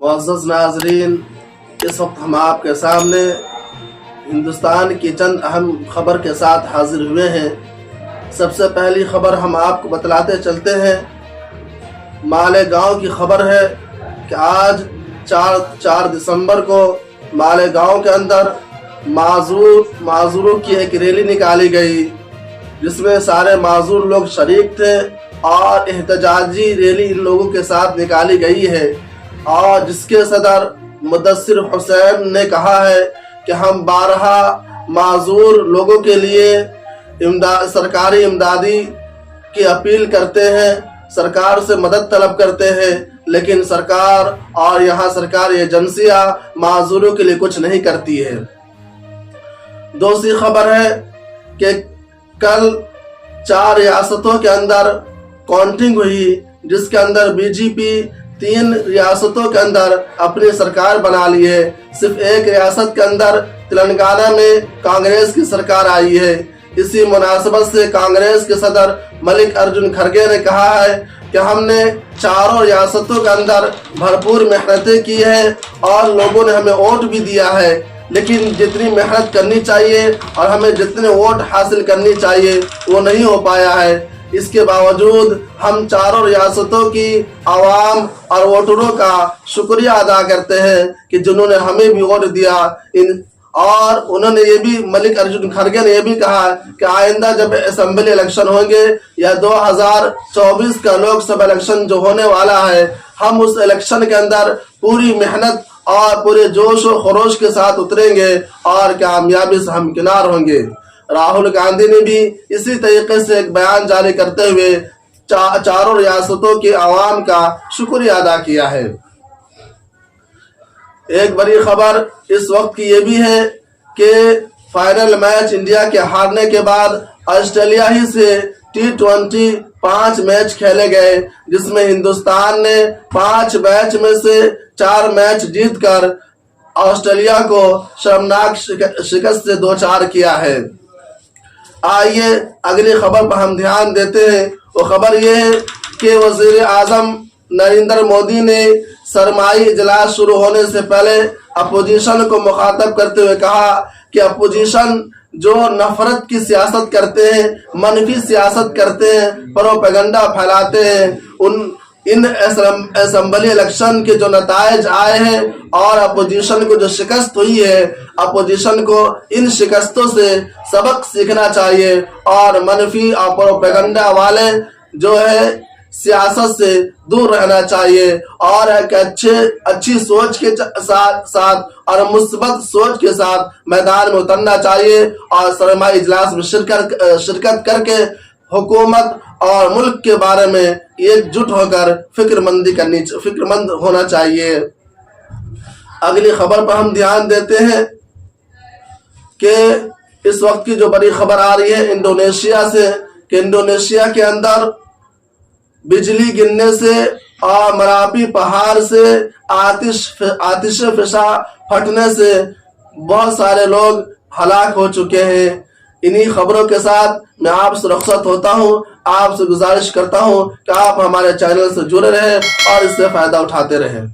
मुअज़्ज़ज़ नाज़रीन, इस वक्त हम आपके सामने हिंदुस्तान की चंद अहम खबर के साथ हाजिर हुए हैं। सबसे पहली खबर हम आपको बतलाते चलते हैं। मालेगांव की खबर है कि आज 4 दिसंबर को मालेगांव के अंदर माजूरों की एक रैली निकाली गई, जिसमें सारे माजूर लोग शरीक थे और एहतजाजी रैली इन लोगों के साथ निकाली गई है। और जिसके सदर मुदस्सिर हुसैन ने कहा है कि हम 12 माजूर लोगों के लिए सरकारी इमदादी की अपील करते हैं, सरकार से मदद तलब करते हैं, लेकिन सरकार और यहाँ सरकारी एजेंसियाँ माजूरों के लिए कुछ नहीं करती है। दूसरी खबर है कि कल 4 रियासतों के अंदर काउंटिंग हुई, जिसके अंदर बीजेपी 3 रियासतों के अंदर अपनी सरकार बना ली है। सिर्फ एक रियासत के अंदर तेलंगाना में कांग्रेस की सरकार आई है। इसी मुनासबत से कांग्रेस के सदर मल्लिकार्जुन खड़गे ने कहा है कि हमने 4 रियासतों के अंदर भरपूर मेहनतें की है और लोगों ने हमें वोट भी दिया है, लेकिन जितनी मेहनत करनी चाहिए और हमें जितने वोट हासिल करनी चाहिए वो नहीं हो पाया है। इसके बावजूद हम 4 रियासतों की आवाम और वोटरों का शुक्रिया अदा करते हैं कि जिन्होंने हमें भी वोट दिया। और उन्होंने ये भी, मल्लिकार्जुन खड़गे ने ये भी कहा कि आइंदा जब असेंबली इलेक्शन होंगे या 2024 का लोकसभा इलेक्शन जो होने वाला है, हम उस इलेक्शन के अंदर पूरी मेहनत और पूरे जोश और खरोश के साथ उतरेंगे और कामयाबी से हमकिनार होंगे। राहुल गांधी ने भी इसी तरीके से एक बयान जारी करते हुए 4 रियासतों के आवाम का शुक्रिया अदा किया है। एक बड़ी खबर इस वक्त की ये भी है कि फाइनल मैच इंडिया के हारने के बाद ऑस्ट्रेलिया ही से T20 5 मैच खेले गए, जिसमें हिंदुस्तान ने 5 मैच में से 4 मैच जीतकर ऑस्ट्रेलिया को शर्मनाक शिकस्त से 2-4 किया है। आइए अगली खबर पर हम ध्यान देते हैं। वो खबर ये है कि वज़ीर आज़म नरेंद्र मोदी ने सरमाई इजलास शुरू होने से पहले अपोजिशन को मुखातब करते हुए कहा कि अपोजिशन जो नफरत की सियासत करते हैं, मनफी सियासत करते हैं, प्रोपेगेंडा फैलाते हैं, इन असेंबली इलेक्शन के जो नतायज आए हैं और अपोजिशन को जो शिकस्त हुई है, अपोजिशन को इन शिकस्तों से सबक सीखना चाहिए और मनफी और प्रोपेगेंडा वाले जो है सियासत से दूर रहना चाहिए और एक अच्छी सोच के साथ और मुस्बत सोच के साथ मैदान में उतरना चाहिए और सरमाई इजलास में शिरकत करके हुकूमत और मुल्क के बारे में एकजुट होकर फिक्रमंद होना चाहिए। अगली खबर पर हम ध्यान देते हैं कि इस वक्त की जो बड़ी खबर आ रही है इंडोनेशिया से, कि इंडोनेशिया के अंदर बिजली गिरने से और मरापी पहाड़ से आतिश फिशा फटने से बहुत सारे लोग हलाक हो चुके हैं। इन्हीं खबरों के साथ मैं आपसे रुखसत होता हूं। आपसे गुजारिश करता हूं कि आप हमारे चैनल से जुड़े रहें और इससे फायदा उठाते रहें।